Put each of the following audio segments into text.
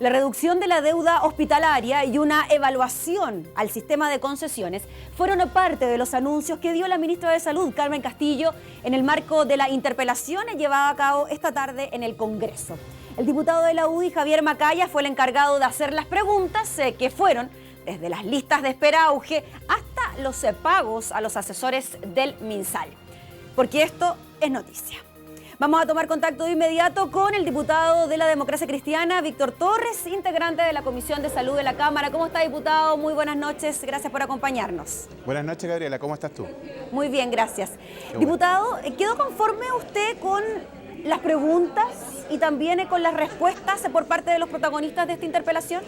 La reducción de la deuda hospitalaria y una evaluación al sistema de concesiones fueron parte de los anuncios que dio la ministra de Salud, Carmen Castillo, en el marco de la interpelación llevada a cabo esta tarde en el Congreso. El diputado de la UDI, Javier Macaya, fue el encargado de hacer las preguntas que fueron desde las listas de espera auge hasta los pagos a los asesores del MinSal. Porque esto es noticia. Vamos a tomar contacto de inmediato con el diputado de la Democracia Cristiana, Víctor Torres, integrante de la Comisión de Salud de la Cámara. ¿Cómo está, diputado? Muy buenas noches, gracias por acompañarnos. Buenas noches, Gabriela, ¿cómo estás tú? Muy bien, gracias. Diputado, ¿quedó conforme usted con las preguntas y también con las respuestas por parte de los protagonistas de esta interpelación?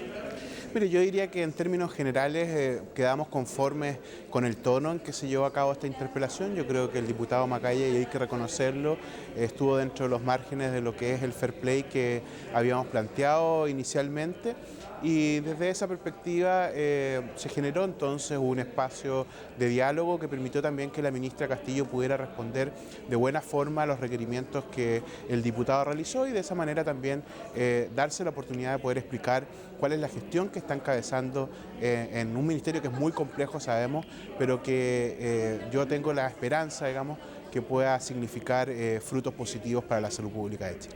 Mire, yo diría que en términos generales quedamos conformes con el tono en que se llevó a cabo esta interpelación. Yo creo que el diputado Macaya, y hay que reconocerlo, estuvo dentro de los márgenes de lo que es el fair play que habíamos planteado inicialmente. Y desde esa perspectiva se generó entonces un espacio de diálogo que permitió también que la ministra Castillo pudiera responder de buena forma a los requerimientos que el diputado realizó y de esa manera también darse la oportunidad de poder explicar cuál es la gestión que está encabezando en un ministerio que es muy complejo, sabemos, pero que yo tengo la esperanza, digamos, que pueda significar frutos positivos para la salud pública de Chile.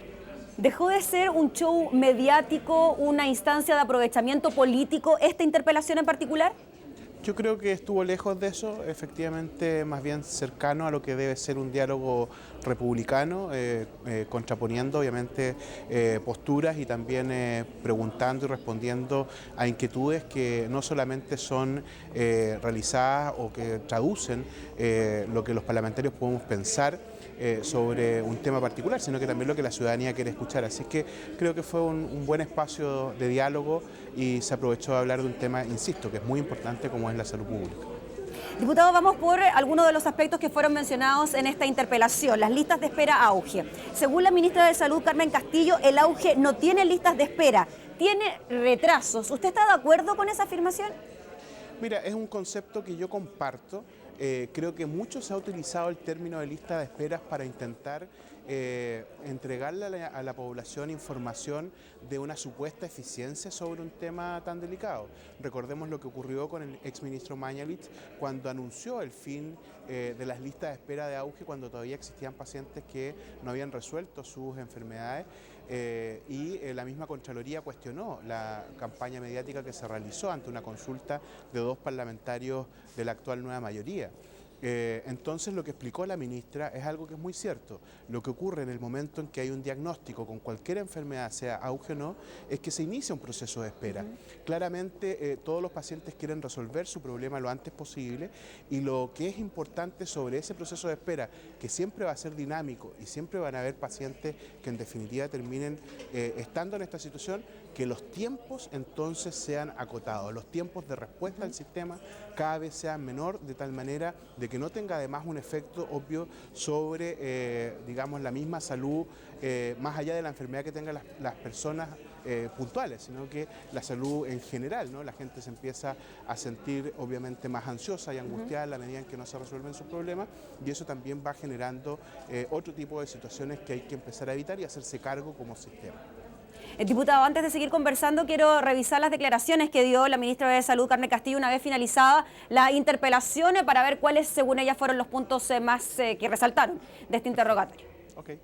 ¿Dejó de ser un show mediático, una instancia de aprovechamiento político, esta interpelación en particular? Yo creo que estuvo lejos de eso, efectivamente más bien cercano a lo que debe ser un diálogo republicano, contraponiendo obviamente posturas y también preguntando y respondiendo a inquietudes que no solamente son realizadas o que traducen lo que los parlamentarios podemos pensar sobre un tema particular, sino que también lo que la ciudadanía quiere escuchar. Así que creo que fue un buen espacio de diálogo y se aprovechó de hablar de un tema, insisto, que es muy importante como es la salud pública. Diputado, vamos por algunos de los aspectos que fueron mencionados en esta interpelación. Las listas de espera auge. Según la ministra de Salud, Carmen Castillo, el auge no tiene listas de espera, tiene retrasos. ¿Usted está de acuerdo con esa afirmación? Mira, es un concepto que yo comparto. Creo que mucho se ha utilizado el término de lista de esperas para intentar entregarle a la población información de una supuesta eficiencia sobre un tema tan delicado. Recordemos lo que ocurrió con el exministro Mañalich cuando anunció el fin de las listas de espera de auge cuando todavía existían pacientes que no habían resuelto sus enfermedades y la misma Contraloría cuestionó la campaña mediática que se realizó ante una consulta de 2 parlamentarios de la actual nueva mayoría. Entonces lo que explicó la ministra es algo que es muy cierto. Lo que ocurre en el momento en que hay un diagnóstico con cualquier enfermedad, sea auge o no, es que se inicia un proceso de espera. Claramente todos los pacientes quieren resolver su problema lo antes posible y lo que es importante sobre ese proceso de espera, que siempre va a ser dinámico y siempre van a haber pacientes que en definitiva terminen estando en esta situación, que los tiempos entonces sean acotados, los tiempos de respuesta al sistema cada vez sean menor, de tal manera de que no tenga además un efecto obvio sobre, digamos, la misma salud, más allá de la enfermedad que tengan las personas puntuales, sino que la salud en general, ¿no? La gente se empieza a sentir obviamente más ansiosa y angustiada en la medida en que no se resuelven sus problemas y eso también va generando otro tipo de situaciones que hay que empezar a evitar y hacerse cargo como sistema. Diputado, antes de seguir conversando, quiero revisar las declaraciones que dio la ministra de Salud, Carmen Castillo, una vez finalizada la interpelación para ver cuáles, según ella, fueron los puntos más que resaltaron de este interrogatorio. Okay.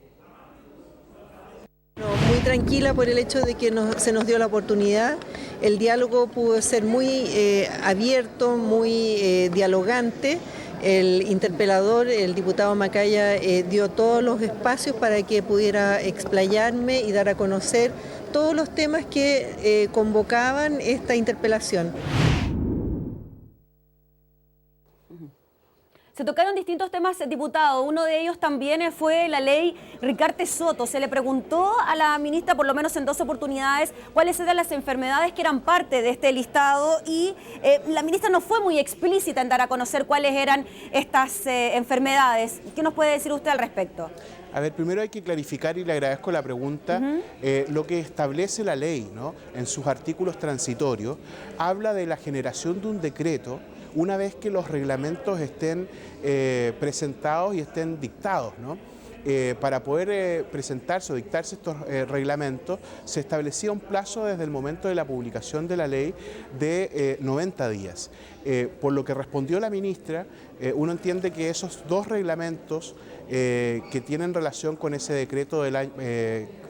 Muy tranquila por el hecho de que se nos dio la oportunidad. El diálogo pudo ser muy abierto, muy dialogante. El interpelador, el diputado Macaya, dio todos los espacios para que pudiera explayarme y dar a conocer todos los temas que convocaban esta interpelación. Se tocaron distintos temas, diputado. Uno de ellos también fue la ley Ricardo Soto. Se le preguntó a la ministra, por lo menos en 2 oportunidades, cuáles eran las enfermedades que eran parte de este listado y la ministra no fue muy explícita en dar a conocer cuáles eran estas enfermedades. ¿Qué nos puede decir usted al respecto? A ver, primero hay que clarificar, y le agradezco la pregunta, lo que establece la ley, ¿no? En sus artículos transitorios, habla de la generación de un decreto una vez que los reglamentos estén presentados y estén dictados, ¿no? para poder presentarse o dictarse estos reglamentos, se establecía un plazo desde el momento de la publicación de la ley de 90 días. Por lo que respondió la ministra, uno entiende que esos dos reglamentos que tienen relación con ese decreto del año,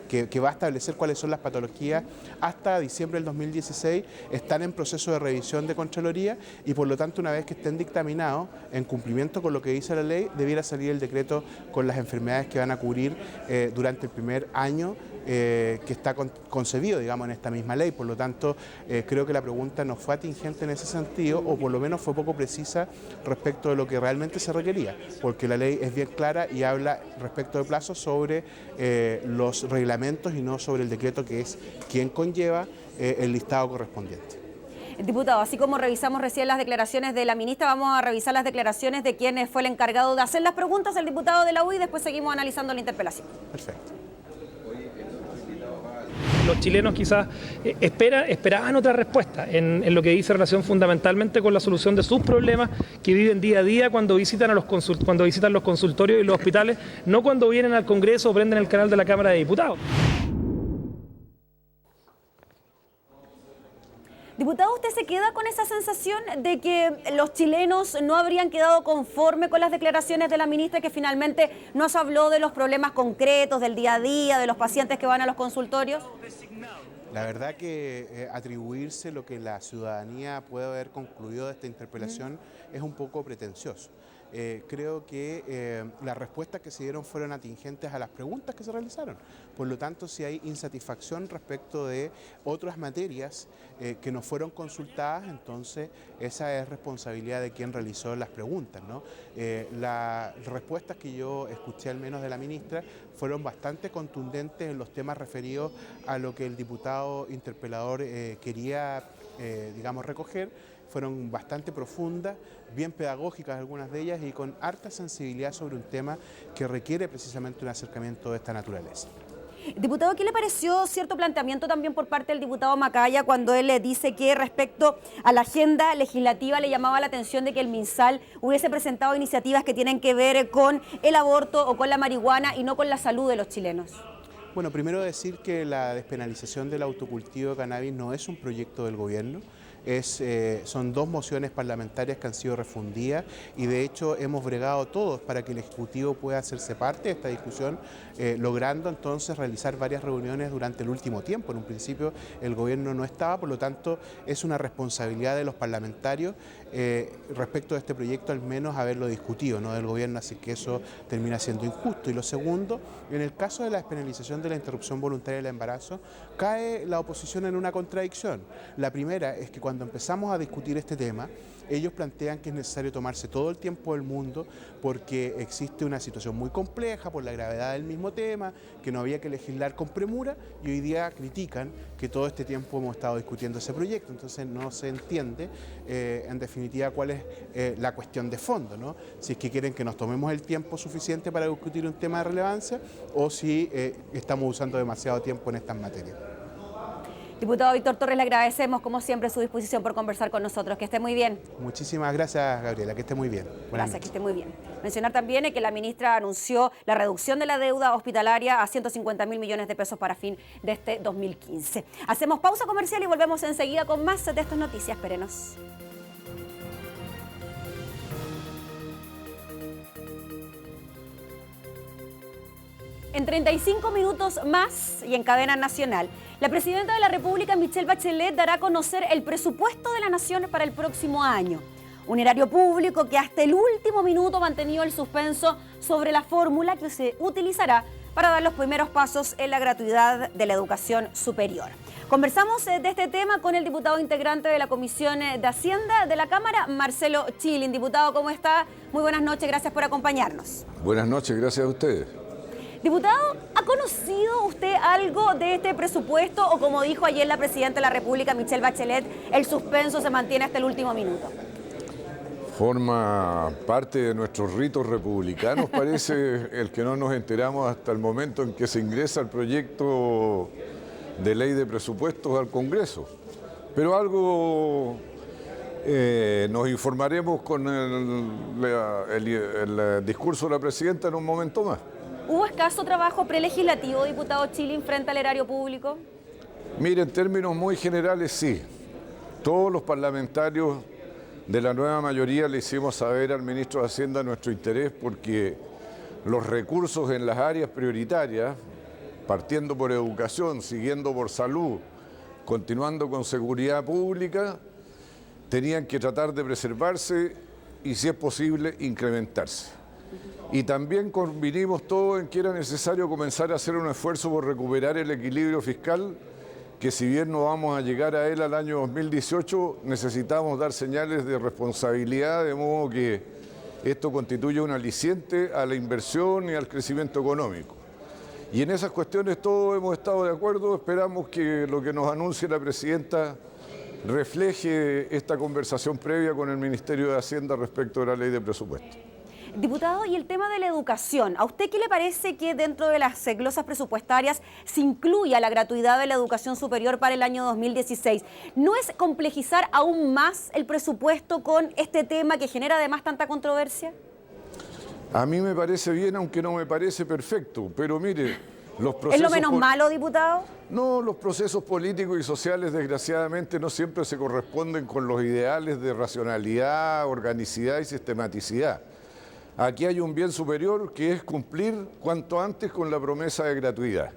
que va a establecer cuáles son las patologías hasta diciembre del 2016, están en proceso de revisión de Contraloría y por lo tanto una vez que estén dictaminados, en cumplimiento con lo que dice la ley, debiera salir el decreto con las enfermedades que van a cubrir durante el primer año que está concebido, digamos, en esta misma ley. Por lo tanto, creo que la pregunta no fue atingente en ese sentido, o por lo menos fue poco precisa respecto de lo que realmente se requería, porque la ley es bien clara y habla respecto de plazos sobre los reglamentos y no sobre el decreto, que es quien conlleva el listado correspondiente. Diputado, así como revisamos recién las declaraciones de la ministra, vamos a revisar las declaraciones de quien fue el encargado de hacer las preguntas, el diputado de la UI, y después seguimos analizando la interpelación. Perfecto. Los chilenos quizás esperaban otra respuesta en lo que dice relación fundamentalmente con la solución de sus problemas que viven día a día cuando visitan los consultorios y los hospitales, no cuando vienen al Congreso o prenden el canal de la Cámara de Diputados. Diputado, ¿usted se queda con esa sensación de que los chilenos no habrían quedado conformes con las declaraciones de la ministra, que finalmente nos habló de los problemas concretos del día a día, de los pacientes que van a los consultorios? La verdad que atribuirse lo que la ciudadanía puede haber concluido de esta interpelación es un poco pretencioso. Creo que las respuestas que se dieron fueron atingentes a las preguntas que se realizaron. Por lo tanto, si hay insatisfacción respecto de otras materias que no fueron consultadas, entonces esa es responsabilidad de quien realizó las preguntas, ¿no? Las respuestas que yo escuché al menos de la ministra fueron bastante contundentes en los temas referidos a lo que el diputado interpelador quería, digamos, recoger. Fueron bastante profundas, bien pedagógicas algunas de ellas y con harta sensibilidad sobre un tema que requiere precisamente un acercamiento de esta naturaleza. Diputado, ¿qué le pareció cierto planteamiento también por parte del diputado Macaya cuando él le dice que respecto a la agenda legislativa le llamaba la atención de que el MinSal hubiese presentado iniciativas que tienen que ver con el aborto o con la marihuana y no con la salud de los chilenos? Bueno, primero decir que la despenalización del autocultivo de cannabis no es un proyecto del gobierno. Son dos mociones parlamentarias que han sido refundidas y de hecho hemos bregado todos para que el Ejecutivo pueda hacerse parte de esta discusión, logrando entonces realizar varias reuniones durante el último tiempo. En un principio el gobierno no estaba, por lo tanto es una responsabilidad de los parlamentarios respecto a este proyecto al menos haberlo discutido, no del gobierno, así que eso termina siendo injusto. Y lo segundo, en el caso de la despenalización de la interrupción voluntaria del embarazo, cae la oposición en una contradicción. La primera es que cuando empezamos a discutir este tema, ellos plantean que es necesario tomarse todo el tiempo del mundo porque existe una situación muy compleja por la gravedad del mismo tema, que no había que legislar con premura, y hoy día critican que todo este tiempo hemos estado discutiendo ese proyecto. Entonces no se entiende en definitiva cuál es la cuestión de fondo, ¿no? Si es que quieren que nos tomemos el tiempo suficiente para discutir un tema de relevancia o si estamos usando demasiado tiempo en estas materias. Diputado Víctor Torres, le agradecemos como siempre su disposición por conversar con nosotros. Que esté muy bien. Muchísimas gracias, Gabriela, que esté muy bien. Gracias, que esté muy bien. Mencionar también que la ministra anunció la reducción de la deuda hospitalaria a 150.000 millones de pesos para fin de este 2015. Hacemos pausa comercial y volvemos enseguida con más de estas noticias. Espérenos. En 35 minutos más y en cadena nacional, la presidenta de la República, Michelle Bachelet, dará a conocer el presupuesto de la Nación para el próximo año. Un erario público que hasta el último minuto ha mantenido el suspenso sobre la fórmula que se utilizará para dar los primeros pasos en la gratuidad de la educación superior. Conversamos de este tema con el diputado integrante de la Comisión de Hacienda de la Cámara, Marcelo Chilin. Diputado, ¿cómo está? Muy buenas noches, gracias por acompañarnos. Buenas noches, gracias a ustedes. Diputado, ¿ha conocido usted algo de este presupuesto o, como dijo ayer la presidenta de la República, Michelle Bachelet, el suspenso se mantiene hasta el último minuto? Forma parte de nuestros ritos republicanos, parece, el que no nos enteramos hasta el momento en que se ingresa el proyecto de ley de presupuestos al Congreso. Pero algo nos informaremos con el discurso de la presidenta en un momento más. ¿Hubo escaso trabajo prelegislativo, diputado Chilin, frente al erario público? Mire, en términos muy generales sí. Todos los parlamentarios de la nueva mayoría le hicimos saber al ministro de Hacienda nuestro interés porque los recursos en las áreas prioritarias, partiendo por educación, siguiendo por salud, continuando con seguridad pública, tenían que tratar de preservarse y, si es posible, incrementarse. Y también convinimos todos en que era necesario comenzar a hacer un esfuerzo por recuperar el equilibrio fiscal, que si bien no vamos a llegar a él al año 2018, necesitamos dar señales de responsabilidad, de modo que esto constituye un aliciente a la inversión y al crecimiento económico. Y en esas cuestiones todos hemos estado de acuerdo, esperamos que lo que nos anuncie la presidenta refleje esta conversación previa con el Ministerio de Hacienda respecto de la ley de presupuesto. Diputado, y el tema de la educación, ¿a usted qué le parece que dentro de las glosas presupuestarias se incluya la gratuidad de la educación superior para el año 2016? ¿No es complejizar aún más el presupuesto con este tema que genera además tanta controversia? A mí me parece bien, aunque no me parece perfecto, pero mire, los procesos... ¿Es lo menos malo, diputado? No, los procesos políticos y sociales, desgraciadamente, no siempre se corresponden con los ideales de racionalidad, organicidad y sistematicidad. Aquí hay un bien superior que es cumplir cuanto antes con la promesa de gratuidad.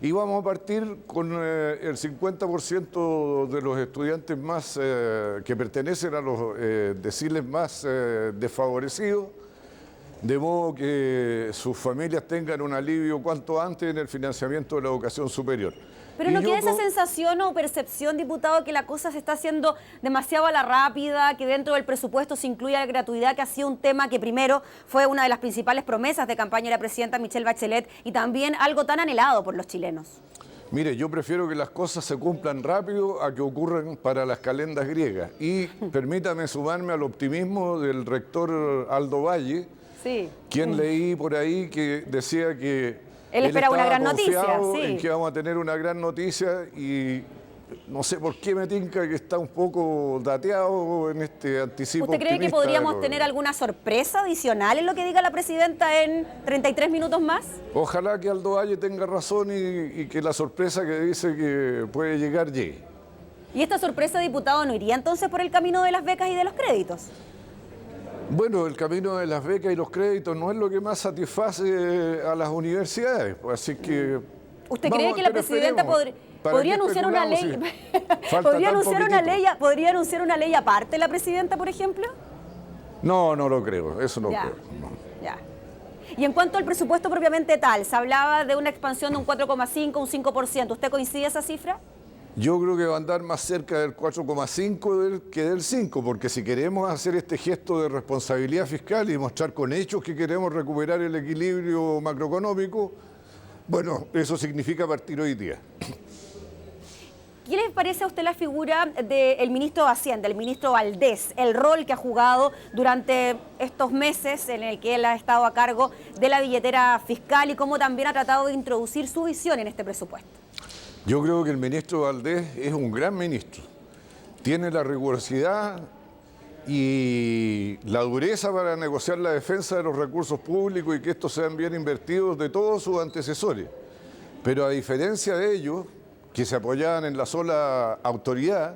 Y vamos a partir con el 50% de los estudiantes más que pertenecen a los deciles más desfavorecidos, de modo que sus familias tengan un alivio cuanto antes en el financiamiento de la educación superior. Pero ¿no queda esa sensación o percepción, diputado, que la cosa se está haciendo demasiado a la rápida, que dentro del presupuesto se incluye la gratuidad, que ha sido un tema que primero fue una de las principales promesas de campaña de la presidenta Michelle Bachelet y también algo tan anhelado por los chilenos? Mire, yo prefiero que las cosas se cumplan rápido a que ocurran para las calendas griegas. Y permítame sumarme al optimismo del rector Aldo Valle, sí, quien leí por ahí que decía que él esperaba una gran noticia, sí, en que vamos a tener una gran noticia y no sé por qué me tinca que está un poco dateado en este anticipo. ¿Usted cree que podríamos tener alguna sorpresa adicional en lo que diga la presidenta en 33 minutos más? Ojalá que Aldo Valle tenga razón y que la sorpresa que dice que puede llegar llegue. ¿Y esta sorpresa, diputado, no iría entonces por el camino de las becas y de los créditos? Bueno, el camino de las becas y los créditos no es lo que más satisface a las universidades, así que... ¿Usted cree que la presidenta podría anunciar una ley? ¿Podría anunciar una ley aparte la presidenta, por ejemplo? No, no lo creo, eso no creo. No. Ya. Y en cuanto al presupuesto propiamente tal, se hablaba de una expansión de un 4,5, un 5%. ¿Usted coincide esa cifra? Yo creo que va a andar más cerca del 4,5 que del 5, porque si queremos hacer este gesto de responsabilidad fiscal y mostrar con hechos que queremos recuperar el equilibrio macroeconómico, bueno, eso significa partir hoy día. ¿Qué le parece a usted la figura del ministro de Hacienda, el ministro Valdés, el rol que ha jugado durante estos meses en el que él ha estado a cargo de la billetera fiscal y cómo también ha tratado de introducir su visión en este presupuesto? Yo creo que el ministro Valdés es un gran ministro. Tiene la rigurosidad y la dureza para negociar la defensa de los recursos públicos y que estos sean bien invertidos de todos sus antecesores. Pero a diferencia de ellos, que se apoyaban en la sola autoridad,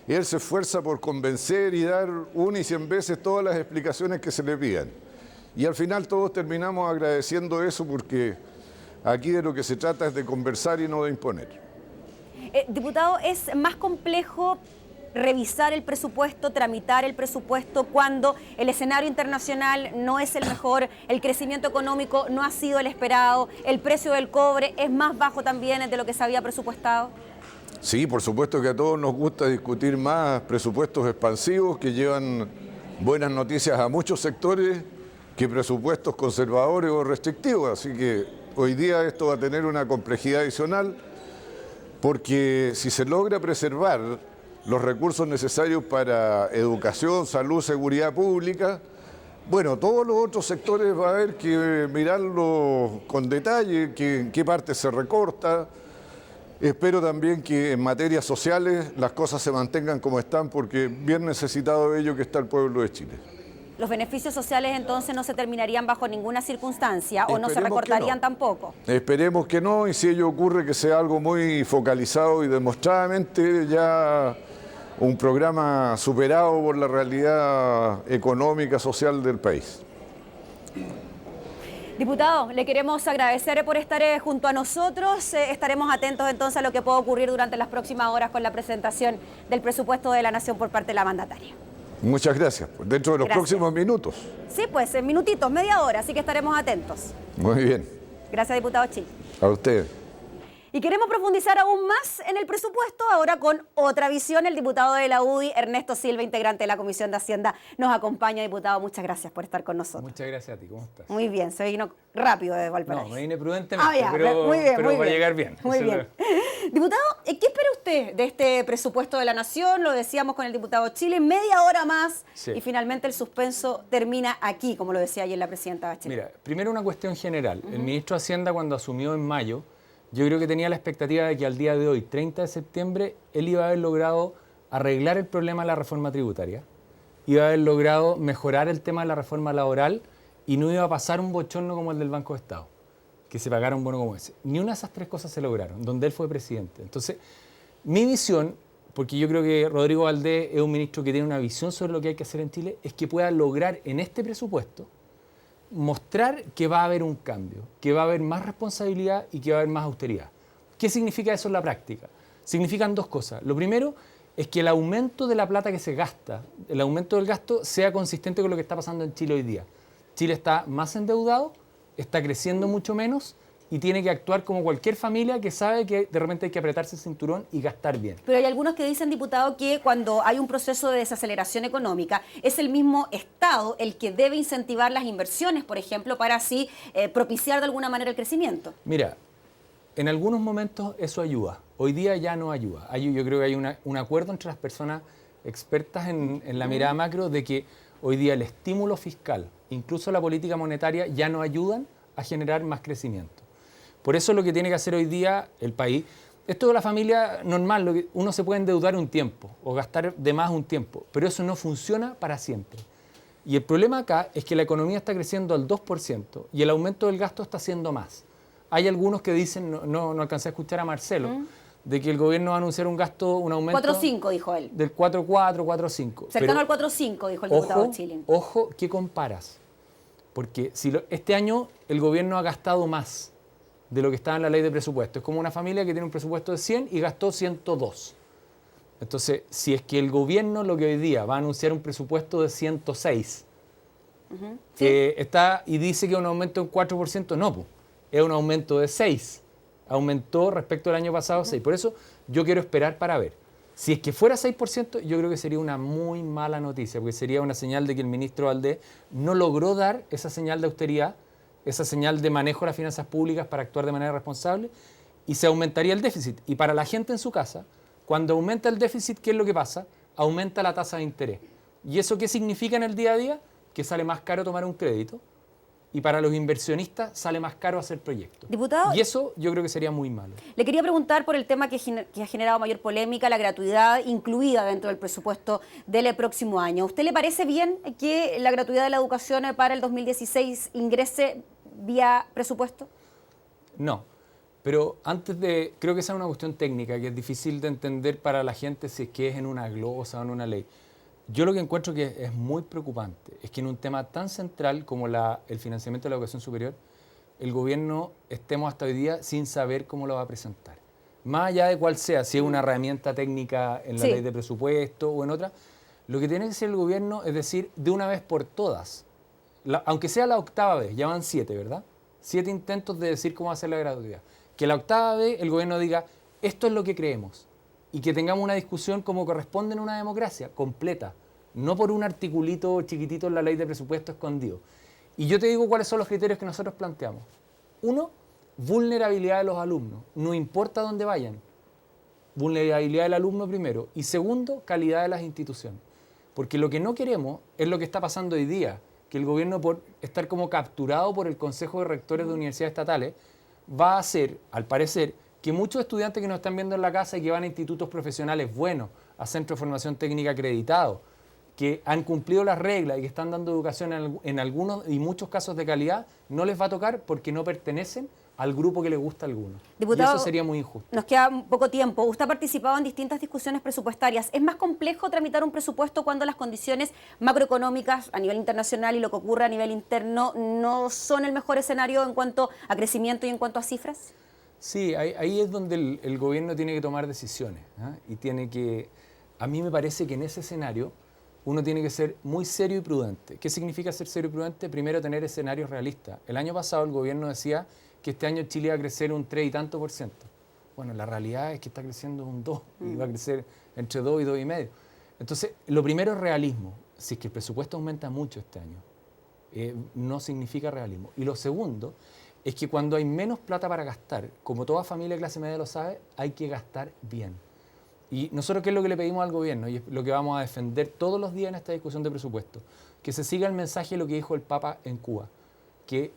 él se esfuerza por convencer y dar 1 y 100 veces todas las explicaciones que se le pidan. Y al final todos terminamos agradeciendo eso porque aquí de lo que se trata es de conversar y no de imponer. Diputado, ¿es más complejo revisar el presupuesto, tramitar el presupuesto cuando el escenario internacional no es el mejor, el crecimiento económico no ha sido el esperado, el precio del cobre es más bajo también de lo que se había presupuestado? Sí, por supuesto que a todos nos gusta discutir más presupuestos expansivos que llevan buenas noticias a muchos sectores que presupuestos conservadores o restrictivos, así que hoy día esto va a tener una complejidad adicional porque si se logra preservar los recursos necesarios para educación, salud, seguridad pública, bueno, todos los otros sectores va a haber que mirarlo con detalle, en qué parte se recorta. Espero también que en materias sociales las cosas se mantengan como están porque bien necesitado de ello que está el pueblo de Chile. Los beneficios sociales entonces no se terminarían bajo ninguna circunstancia o no se Esperemos que recortarían no. tampoco. Esperemos que no, y si ello ocurre, que sea algo muy focalizado y demostradamente ya un programa superado por la realidad económica, social del país. Diputado, le queremos agradecer por estar junto a nosotros. Estaremos atentos entonces a lo que pueda ocurrir durante las próximas horas con la presentación del presupuesto de la Nación por parte de la mandataria. Muchas gracias. Dentro de los próximos minutos. Sí, pues en minutitos, media hora, así que estaremos atentos. Muy bien. Gracias, diputado Chil. A usted. Y queremos profundizar aún más en el presupuesto, ahora con otra visión. El diputado de la UDI, Ernesto Silva, integrante de la Comisión de Hacienda, nos acompaña. Diputado, muchas gracias por estar con nosotros. Muchas gracias a ti, ¿cómo estás? Muy bien, se vino rápido de Valparaíso. No, me vine prudentemente, Ya, pero, muy bien, pero muy va a bien. llegar bien. Muy bien. Diputado, ¿qué espera usted de este presupuesto de la Nación? Lo decíamos con el diputado Chile, media hora más Sí. y finalmente el suspenso termina aquí, como lo decía ayer la presidenta Bachelet. Mira, primero una cuestión general. El ministro de Hacienda, cuando asumió en mayo, yo creo que tenía la expectativa de que al día de hoy, 30 de septiembre, él iba a haber logrado arreglar el problema de la reforma tributaria, iba a haber logrado mejorar el tema de la reforma laboral y no iba a pasar un bochorno como el del Banco de Estado, que se pagara un bono como ese. Ni una de esas tres cosas se lograron, donde él fue presidente. Entonces, mi visión, porque yo creo que Rodrigo Valdés es un ministro que tiene una visión sobre lo que hay que hacer en Chile, es que pueda lograr en este presupuesto mostrar que va a haber un cambio, que va a haber más responsabilidad y que va a haber más austeridad. ¿Qué significa eso en la práctica? Significan dos cosas. Lo primero es que el aumento de la plata que se gasta, el aumento del gasto, sea consistente con lo que está pasando en Chile hoy día. Chile está más endeudado, está creciendo mucho menos y tiene que actuar como cualquier familia que sabe que de repente hay que apretarse el cinturón y gastar bien. Pero hay algunos que dicen, diputado, que cuando hay un proceso de desaceleración económica, es el mismo Estado el que debe incentivar las inversiones, por ejemplo, para así propiciar de alguna manera el crecimiento. Mira, en algunos momentos eso ayuda. Hoy día ya no ayuda. Yo creo que hay un acuerdo entre las personas expertas en la mirada macro de que hoy día el estímulo fiscal, incluso la política monetaria, ya no ayudan a generar más crecimiento. Por eso lo que tiene que hacer hoy día el país, esto de la familia normal, uno se puede endeudar un tiempo o gastar de más un tiempo, pero eso no funciona para siempre. Y el problema acá es que la economía está creciendo al 2% y el aumento del gasto está siendo más. Hay algunos que dicen, no alcancé a escuchar a Marcelo, de que el gobierno va a anunciar un aumento 4,5 dijo él. del 4,4, 4,5. Cercano al 4,5 dijo el diputado Chile. Ojo, ¿qué comparas? Porque si este año el gobierno ha gastado más de lo que estaba en la ley de presupuesto. Es como una familia que tiene un presupuesto de 100 y gastó 102. Entonces, si es que el gobierno lo que hoy día va a anunciar un presupuesto de 106, está y dice que es un aumento de un 4%, no, pues, es un aumento de 6. Aumentó respecto al año pasado 6. Por eso yo quiero esperar para ver. Si es que fuera 6%, yo creo que sería una muy mala noticia, porque sería una señal de que el ministro Valdés no logró dar esa señal de austeridad, esa señal de manejo de las finanzas públicas para actuar de manera responsable, y se aumentaría el déficit. Y para la gente en su casa, cuando aumenta el déficit, ¿qué es lo que pasa? Aumenta la tasa de interés. ¿Y eso qué significa en el día a día? Que sale más caro tomar un crédito, y para los inversionistas sale más caro hacer proyectos. Diputado, Y eso yo creo que sería muy malo. le quería preguntar por el tema que ha generado mayor polémica, la gratuidad incluida dentro del presupuesto del próximo año. ¿A usted le parece bien que la gratuidad de la educación para el 2016 ingrese vía presupuesto? No, pero creo que esa es una cuestión técnica que es difícil de entender para la gente si es que es en una glosa o en una ley. Yo lo que encuentro que es muy preocupante es que en un tema tan central como el financiamiento de la educación superior, el gobierno estemos hasta hoy día sin saber cómo lo va a presentar. Más allá de cuál sea, si es una herramienta técnica en la ley de presupuesto o en otra, lo que tiene que hacer el gobierno es decir, de una vez por todas, aunque sea la octava vez, ya van 7, ¿verdad? 7 intentos de decir cómo va a ser la gratuidad. Que la octava vez el gobierno diga, esto es lo que creemos. Y que tengamos una discusión como corresponde en una democracia, completa, no por un articulito chiquitito en la ley de presupuesto escondido. Y yo te digo cuáles son los criterios que nosotros planteamos. 1, vulnerabilidad de los alumnos, no importa dónde vayan. Vulnerabilidad del alumno primero. Y segundo, calidad de las instituciones. Porque lo que no queremos es lo que está pasando hoy día, que el gobierno, por estar como capturado por el Consejo de Rectores de Universidades Estatales, va a hacer, al parecer, que muchos estudiantes que nos están viendo en la casa y que van a institutos profesionales buenos, a centros de formación técnica acreditados, que han cumplido las reglas y que están dando educación en algunos y muchos casos de calidad, no les va a tocar porque no pertenecen al grupo que le gusta a algunos. Diputado, y eso sería muy injusto. Nos queda poco tiempo. Usted ha participado en distintas discusiones presupuestarias. ¿Es más complejo tramitar un presupuesto cuando las condiciones macroeconómicas a nivel internacional y lo que ocurre a nivel interno no son el mejor escenario en cuanto a crecimiento y en cuanto a cifras? Sí, ahí es donde el gobierno tiene que tomar decisiones, ¿eh? Y tiene que, a mí me parece que en ese escenario uno tiene que ser muy serio y prudente. ¿Qué significa ser serio y prudente? Primero, tener escenarios realistas. El año pasado el gobierno decía que este año Chile iba a crecer un 3 y tanto %. Bueno, la realidad es que está creciendo un 2 y va a crecer entre 2 y 2,5. Entonces, lo primero es realismo. Si es que el presupuesto aumenta mucho este año, no significa realismo. Y lo segundo es que cuando hay menos plata para gastar, como toda familia de clase media lo sabe, hay que gastar bien. Y nosotros, ¿qué es lo que le pedimos al gobierno? Y es lo que vamos a defender todos los días en esta discusión de presupuesto. Que se siga el mensaje de lo que dijo el Papa en Cuba, que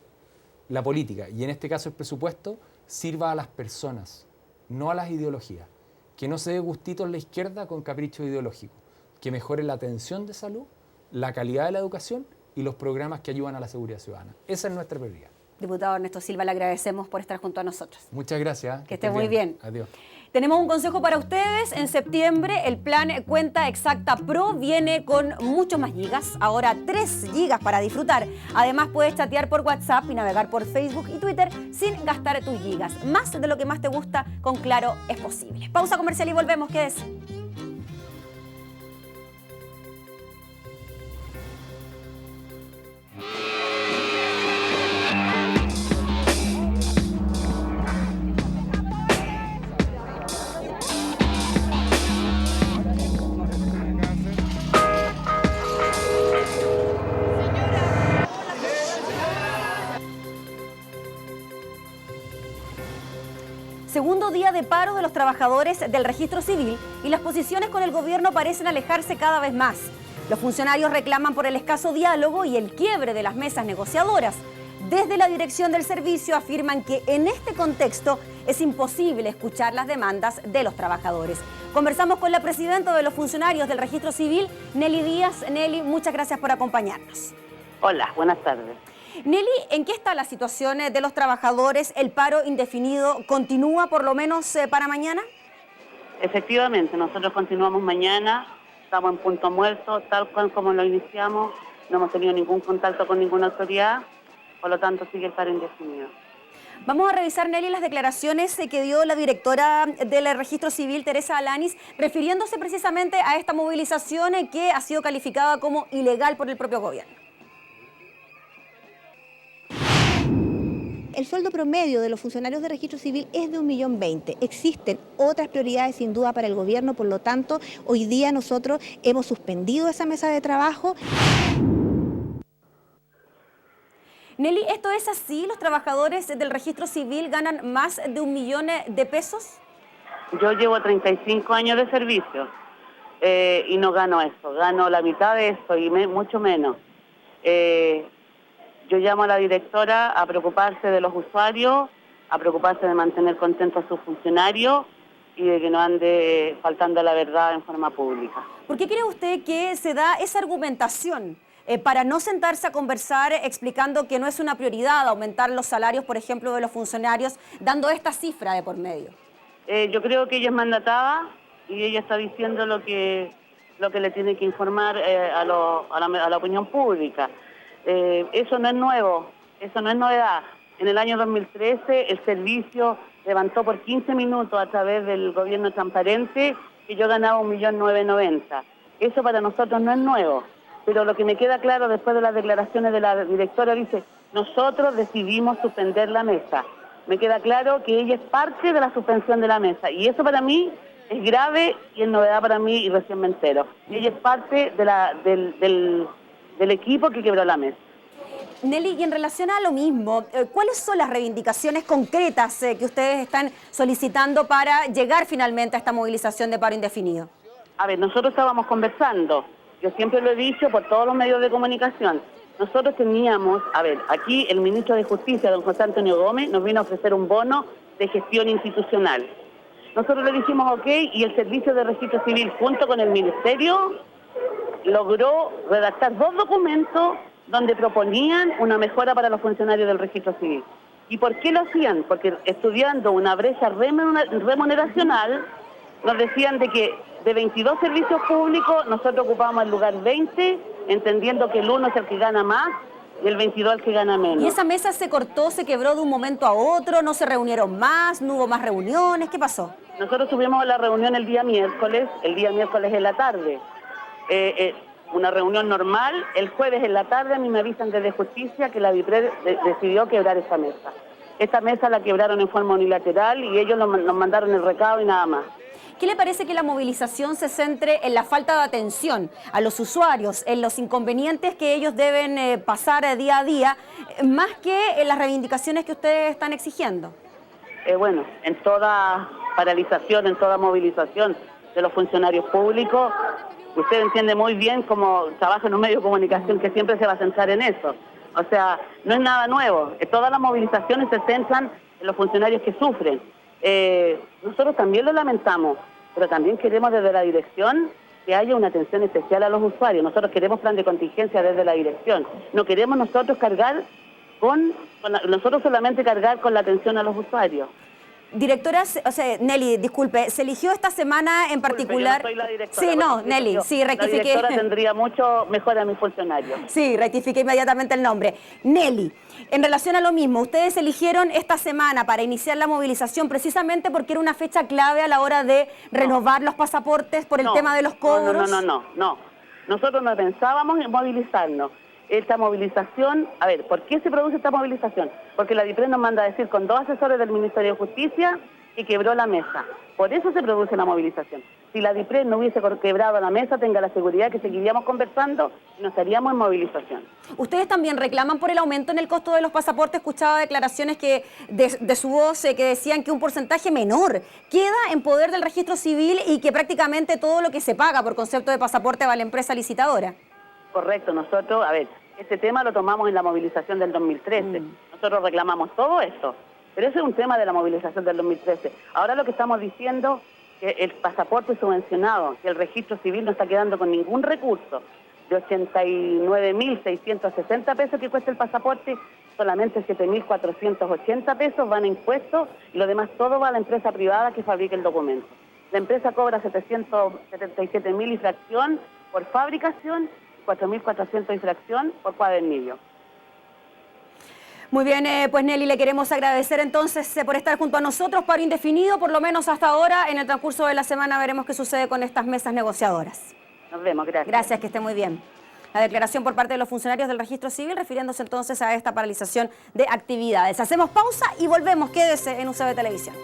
la política, y en este caso el presupuesto, sirva a las personas, no a las ideologías. Que no se dé gustitos la izquierda con capricho ideológico. Que mejore la atención de salud, la calidad de la educación y los programas que ayudan a la seguridad ciudadana. Esa es nuestra prioridad. Diputado Ernesto Silva, le agradecemos por estar junto a nosotros. Muchas gracias. Que esté muy bien. Adiós. Tenemos un consejo para ustedes. En septiembre el plan Cuenta Exacta Pro viene con muchos más gigas. Ahora 3 gigas para disfrutar. Además puedes chatear por WhatsApp y navegar por Facebook y Twitter sin gastar tus gigas. Más de lo que más te gusta con Claro es posible. Pausa comercial y volvemos. Quédese. Segundo día de paro de los trabajadores del registro civil y las posiciones con el gobierno parecen alejarse cada vez más. Los funcionarios reclaman por el escaso diálogo y el quiebre de las mesas negociadoras. Desde la dirección del servicio afirman que en este contexto es imposible escuchar las demandas de los trabajadores. Conversamos con la presidenta de los funcionarios del registro civil, Nelly Díaz. Nelly, muchas gracias por acompañarnos. Hola, buenas tardes. Nelly, ¿en qué está la situación de los trabajadores? ¿El paro indefinido continúa por lo menos para mañana? Efectivamente, nosotros continuamos mañana, estamos en punto muerto, tal cual como lo iniciamos, no hemos tenido ningún contacto con ninguna autoridad, por lo tanto sigue el paro indefinido. Vamos a revisar, Nelly, las declaraciones que dio la directora del Registro Civil, Teresa Alanis, refiriéndose precisamente a esta movilización que ha sido calificada como ilegal por el propio gobierno. El sueldo promedio de los funcionarios de registro civil es de 1.020.000. Existen otras prioridades sin duda para el gobierno, por lo tanto, hoy día nosotros hemos suspendido esa mesa de trabajo. Nelly, ¿esto es así? ¿Los trabajadores del registro civil ganan más de 1 millón de pesos? Yo llevo 35 años de servicio y no gano eso, gano la mitad de eso y mucho menos. Yo llamo a la directora a preocuparse de los usuarios, a preocuparse de mantener contentos a sus funcionarios y de que no ande faltando la verdad en forma pública. ¿Por qué cree usted que se da esa argumentación para no sentarse a conversar explicando que no es una prioridad aumentar los salarios, por ejemplo, de los funcionarios, dando esta cifra de por medio? Yo creo que ella es mandatada y ella está diciendo lo que le tiene que informar a la opinión pública. Eso no es nuevo, eso no es novedad. En el año 2013 el servicio levantó por 15 minutos a través del gobierno transparente que yo ganaba 1.990.000. Eso para nosotros no es nuevo, pero lo que me queda claro después de las declaraciones de la directora dice, nosotros decidimos suspender la mesa. Me queda claro que ella es parte de la suspensión de la mesa y eso para mí es grave y es novedad para mí y recién me entero. Ella es parte de del equipo que quebró la mesa. Nelly, y en relación a lo mismo, ¿cuáles son las reivindicaciones concretas que ustedes están solicitando para llegar finalmente a esta movilización de paro indefinido? A ver, nosotros estábamos conversando, yo siempre lo he dicho por todos los medios de comunicación, nosotros teníamos, aquí el ministro de Justicia, don José Antonio Gómez, nos vino a ofrecer un bono de gestión institucional. Nosotros le dijimos ok y el Servicio de Registro Civil junto con el Ministerio logró redactar 2 documentos donde proponían una mejora para los funcionarios del registro civil. ¿Y por qué lo hacían? Porque estudiando una brecha remuneracional, nos decían de que de 22 servicios públicos nosotros ocupábamos el lugar 20, entendiendo que el 1 es el que gana más y el 22 el que gana menos. ¿Y esa mesa se cortó, se quebró de un momento a otro, no se reunieron más, no hubo más reuniones? ¿Qué pasó? Nosotros tuvimos la reunión el día miércoles en la tarde. Una reunión normal, el jueves en la tarde a mí me avisan desde Justicia que la DIPRED decidió quebrar esta mesa. Esta mesa la quebraron en forma unilateral y ellos nos mandaron el recado y nada más. ¿Qué le parece que la movilización se centre en la falta de atención a los usuarios, en los inconvenientes que ellos deben pasar día a día, más que en las reivindicaciones que ustedes están exigiendo? Bueno, en toda paralización, en toda movilización de los funcionarios públicos, usted entiende muy bien cómo trabaja en un medio de comunicación que siempre se va a centrar en eso. O sea, no es nada nuevo. Todas las movilizaciones se centran en los funcionarios que sufren. Nosotros también lo lamentamos, pero también queremos desde la dirección que haya una atención especial a los usuarios. Nosotros queremos plan de contingencia desde la dirección. No queremos nosotros cargar nosotros solamente cargar con la atención a los usuarios. Directora, o sea, Nelly, disculpe, ¿se eligió esta semana en particular? Yo no soy la directora. Sí, no, Nelly, sí, rectifiqué. La directora tendría mucho mejor a mis funcionarios. Sí, rectifiqué inmediatamente el nombre. Nelly, en relación a lo mismo, ustedes eligieron esta semana para iniciar la movilización precisamente porque era una fecha clave a la hora de renovar los pasaportes por el tema de los cobros. No. Nosotros no pensábamos en movilizarnos. Esta movilización, a ver, ¿por qué se produce esta movilización? Porque la DIPRED nos manda a decir con 2 asesores del Ministerio de Justicia que quebró la mesa. Por eso se produce la movilización. Si la DIPRED no hubiese quebrado la mesa, tenga la seguridad que seguiríamos conversando y no estaríamos en movilización. Ustedes también reclaman por el aumento en el costo de los pasaportes. Escuchaba declaraciones que de su voz que decían que un porcentaje menor queda en poder del registro civil y que prácticamente todo lo que se paga por concepto de pasaporte va a la empresa licitadora. Correcto, nosotros, a ver, este tema lo tomamos en la movilización del 2013. Nosotros reclamamos todo esto, pero ese es un tema de la movilización del 2013. Ahora lo que estamos diciendo es que el pasaporte subvencionado, que el registro civil no está quedando con ningún recurso, de 89.660 pesos que cuesta el pasaporte, solamente 7.480 pesos van a impuestos y lo demás todo va a la empresa privada que fabrica el documento. La empresa cobra 777.000 y fracción por fabricación, 4.400 y fracción por cuadernillo. Muy bien, pues Nelly, le queremos agradecer entonces por estar junto a nosotros, paro indefinido, por lo menos hasta ahora. En el transcurso de la semana veremos qué sucede con estas mesas negociadoras. Nos vemos, gracias. Gracias, que esté muy bien. La declaración por parte de los funcionarios del registro civil refiriéndose entonces a esta paralización de actividades. Hacemos pausa y volvemos. Quédese en UCB Televisión.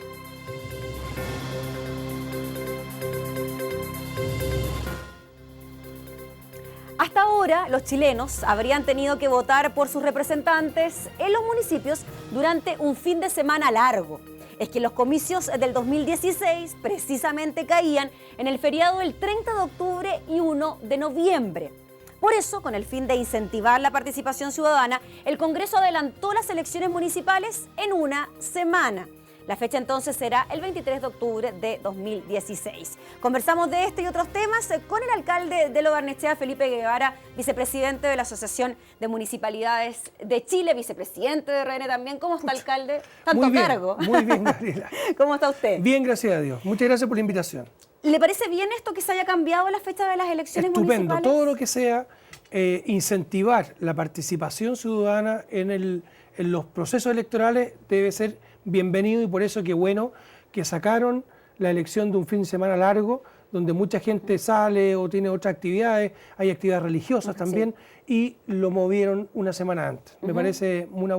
Hasta ahora, los chilenos habrían tenido que votar por sus representantes en los municipios durante un fin de semana largo. Es que los comicios del 2016 precisamente caían en el feriado del 30 de octubre y 1 de noviembre. Por eso, con el fin de incentivar la participación ciudadana, el Congreso adelantó las elecciones municipales en una semana. La fecha entonces será el 23 de octubre de 2016. Conversamos de este y otros temas con el alcalde de Lo Barnechea, Felipe Guevara, vicepresidente de la Asociación de Municipalidades de Chile, vicepresidente de RN también. ¿Cómo está, alcalde? Tanto muy bien, cargo. Muy bien, Gabriela. ¿Cómo está usted? Bien, gracias a Dios. Muchas gracias por la invitación. ¿Le parece bien esto que se haya cambiado la fecha de las elecciones Estupendo. municipales? Todo lo que sea incentivar la participación ciudadana en los procesos electorales debe ser bienvenido, y por eso qué bueno que sacaron la elección de un fin de semana largo, donde mucha gente sale o tiene otras actividades, hay actividades religiosas también, y lo movieron una semana antes. Me parece una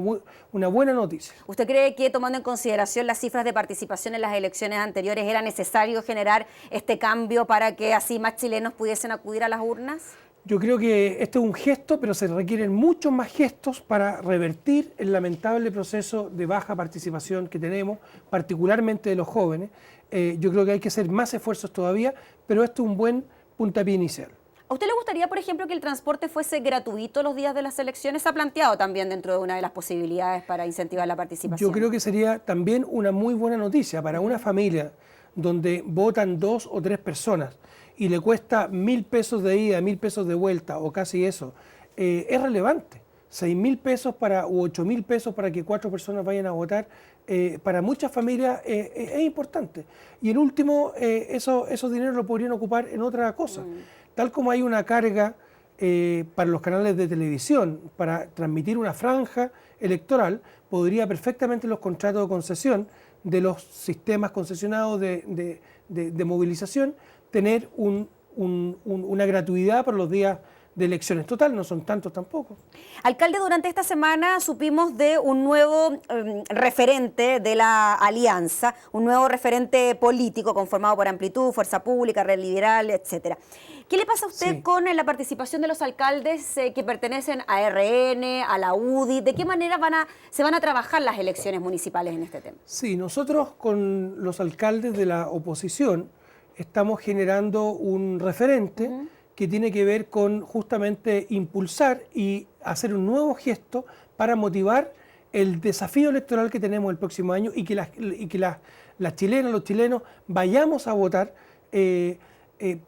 buena noticia. ¿Usted cree que, tomando en consideración las cifras de participación en las elecciones anteriores, era necesario generar este cambio para que así más chilenos pudiesen acudir a las urnas? Yo creo que este es un gesto, pero se requieren muchos más gestos para revertir el lamentable proceso de baja participación que tenemos, particularmente de los jóvenes. Yo creo que hay que hacer más esfuerzos todavía, pero esto es un buen puntapié inicial. ¿A usted le gustaría, por ejemplo, que el transporte fuese gratuito los días de las elecciones? ¿Se ha planteado también dentro de una de las posibilidades para incentivar la participación? Yo creo que sería también una muy buena noticia para una familia donde votan 2 o 3 personas y le cuesta 1.000 pesos de ida, 1.000 pesos de vuelta o casi eso, es relevante. 6.000 pesos u 8.000 pesos para que 4 personas vayan a votar, para muchas familias es importante. Y en último, esos dineros lo podrían ocupar en otra cosa. Tal como hay una carga para los canales de televisión, para transmitir una franja electoral, podría perfectamente los contratos de concesión de los sistemas concesionados de movilización tener una gratuidad por los días de elecciones. Total, no son tantos tampoco. Alcalde, durante esta semana supimos de un nuevo referente de la alianza, un nuevo referente político conformado por Amplitud, Fuerza Pública, Red Liberal, etcétera. ¿Qué le pasa a usted con la participación de los alcaldes que pertenecen a RN, a la UDI? ¿De qué manera se van a trabajar las elecciones municipales en este tema? Sí, nosotros con los alcaldes de la oposición estamos generando un referente que tiene que ver con justamente impulsar y hacer un nuevo gesto para motivar el desafío electoral que tenemos el próximo año y que las chilenas, los chilenos vayamos a votar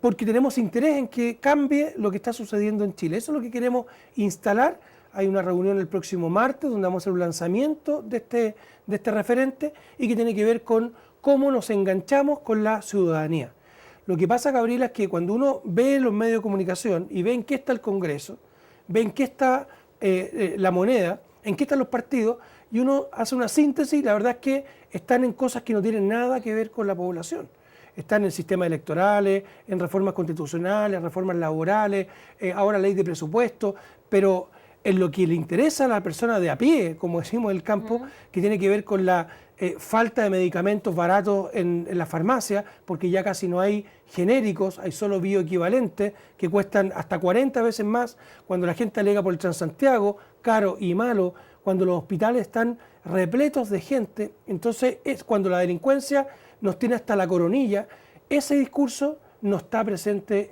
porque tenemos interés en que cambie lo que está sucediendo en Chile. Eso es lo que queremos instalar. Hay una reunión el próximo martes donde vamos a hacer un lanzamiento de este referente y que tiene que ver con cómo nos enganchamos con la ciudadanía. Lo que pasa, Gabriela, es que cuando uno ve los medios de comunicación y ve en qué está el Congreso, ve en qué está la moneda, en qué están los partidos, y uno hace una síntesis, la verdad es que están en cosas que no tienen nada que ver con la población. Están en sistemas electorales, en reformas constitucionales, reformas laborales, ahora ley de presupuesto, pero en lo que le interesa a la persona de a pie, como decimos en el campo, que tiene que ver con la falta de medicamentos baratos en la farmacia, porque ya casi no hay genéricos, hay solo bioequivalentes que cuestan hasta 40 veces más, cuando la gente alega por el Transantiago, caro y malo, cuando los hospitales están repletos de gente. Entonces es cuando la delincuencia nos tiene hasta la coronilla. Ese discurso no está presente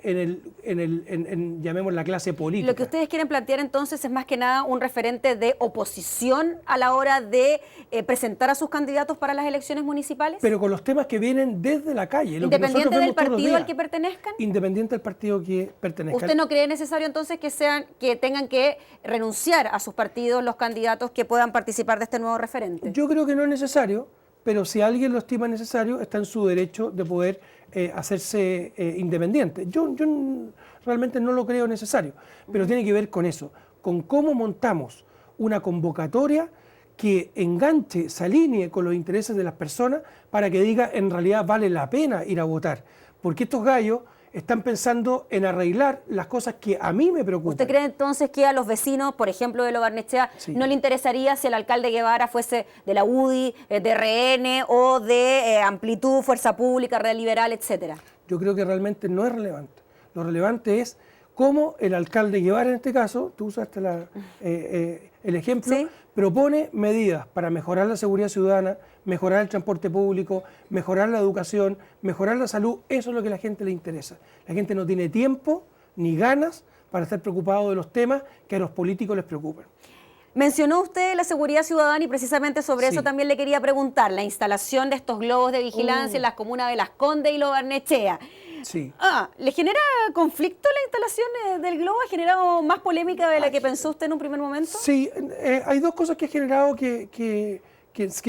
llamemos la clase política. Lo que ustedes quieren plantear entonces es más que nada un referente de oposición a la hora de presentar a sus candidatos para las elecciones municipales. Pero con los temas que vienen desde la calle. ¿Independiente del partido al que pertenezcan? Independiente del partido que pertenezcan. ¿Usted no cree necesario entonces que tengan que renunciar a sus partidos los candidatos que puedan participar de este nuevo referente? Yo creo que no es necesario, pero si alguien lo estima necesario, está en su derecho de poder hacerse independiente. Yo realmente no lo creo necesario, pero tiene que ver con eso, con cómo montamos una convocatoria que enganche, se alinee con los intereses de las personas para que diga en realidad vale la pena ir a votar, porque estos gallos están pensando en arreglar las cosas que a mí me preocupan. ¿Usted cree entonces que a los vecinos, por ejemplo, de Lo Barnechea, no le interesaría si el alcalde Guevara fuese de la UDI, de RN o de Amplitud, Fuerza Pública, Red Liberal, etcétera? Yo creo que realmente no es relevante. Lo relevante es cómo el alcalde Guevara, en este caso, tú usaste el ejemplo, ¿sí?, propone medidas para mejorar la seguridad ciudadana, mejorar el transporte público, mejorar la educación, mejorar la salud. Eso es lo que a la gente le interesa. La gente no tiene tiempo ni ganas para estar preocupado de los temas que a los políticos les preocupan. Mencionó usted la seguridad ciudadana y precisamente sobre eso también le quería preguntar. La instalación de estos globos de vigilancia en las comunas de Las Condes y Lo Barnechea. Sí. ¿Le genera conflicto la instalación del globo? ¿Ha generado más polémica de la que pensó usted en un primer momento? Sí, hay dos cosas que ha generado que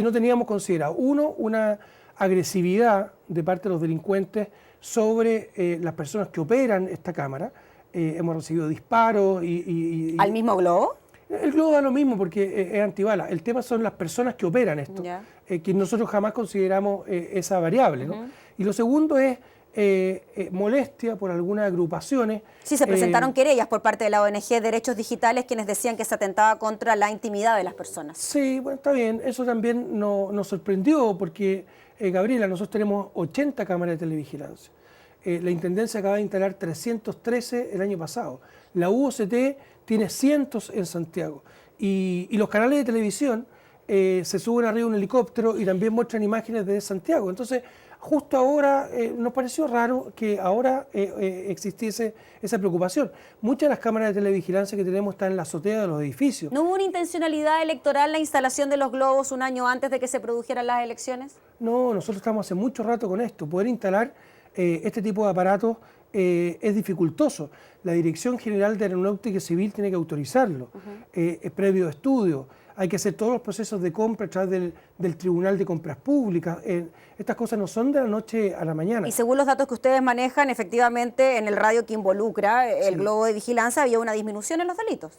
no teníamos considerado. Uno, una agresividad de parte de los delincuentes sobre las personas que operan esta cámara. Hemos recibido disparos ¿Al mismo globo? El globo da lo mismo porque es antibala. El tema son las personas que operan esto, que nosotros jamás consideramos esa variable, ¿no? Y lo segundo es molestia por algunas agrupaciones. Sí, se presentaron querellas por parte de la ONG Derechos Digitales, quienes decían que se atentaba contra la intimidad de las personas. Sí, bueno, está bien. Eso también nos sorprendió porque, Gabriela, nosotros tenemos 80 cámaras de televigilancia. La Intendencia acaba de instalar 313 el año pasado. La UOCT tiene cientos en Santiago. Y los canales de televisión se suben arriba de un helicóptero y también muestran imágenes de Santiago. Entonces, justo ahora nos pareció raro que ahora existiese esa preocupación. Muchas de las cámaras de televigilancia que tenemos están en la azotea de los edificios. ¿No hubo una intencionalidad electoral la instalación de los globos un año antes de que se produjeran las elecciones? No, nosotros estamos hace mucho rato con esto. Poder instalar este tipo de aparatos es dificultoso. La Dirección General de Aeronáutica Civil tiene que autorizarlo, es previo estudio. Hay que hacer todos los procesos de compra a través del Tribunal de Compras Públicas. Estas cosas no son de la noche a la mañana. Y según los datos que ustedes manejan, efectivamente, en el radio que involucra el globo de vigilancia, había una disminución en los delitos.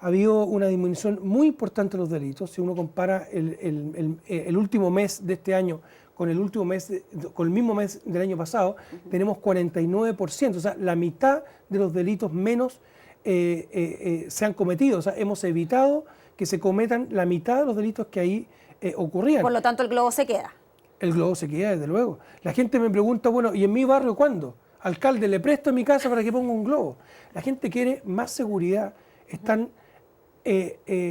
Ha habido una disminución muy importante en los delitos. Si uno compara el último mes de este año con el último mes, con el mismo mes del año pasado, tenemos 49%. O sea, la mitad de los delitos menos se han cometido. O sea, hemos evitado que se cometan la mitad de los delitos que ahí ocurrían. Por lo tanto, el globo se queda. El globo se queda, desde luego. La gente me pregunta, bueno, ¿y en mi barrio cuándo? Alcalde, ¿le presto mi casa para que ponga un globo? La gente quiere más seguridad. Están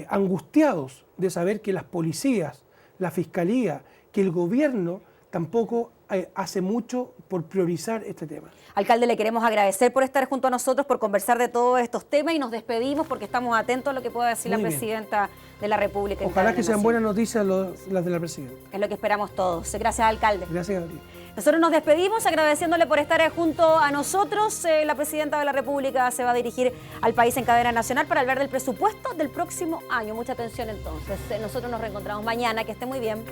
angustiados de saber que las policías, la fiscalía, que el gobierno tampoco hace mucho por priorizar este tema. Alcalde, le queremos agradecer por estar junto a nosotros, por conversar de todos estos temas y nos despedimos porque estamos atentos a lo que pueda decir la presidenta de la República. Ojalá que sean buenas noticias las de la presidenta. Es lo que esperamos todos. Gracias, alcalde. Gracias a ti. Nosotros nos despedimos agradeciéndole por estar junto a nosotros. La presidenta de la República se va a dirigir al país en cadena nacional para hablar del presupuesto del próximo año. Mucha atención entonces. Nosotros nos reencontramos mañana. Que esté muy bien.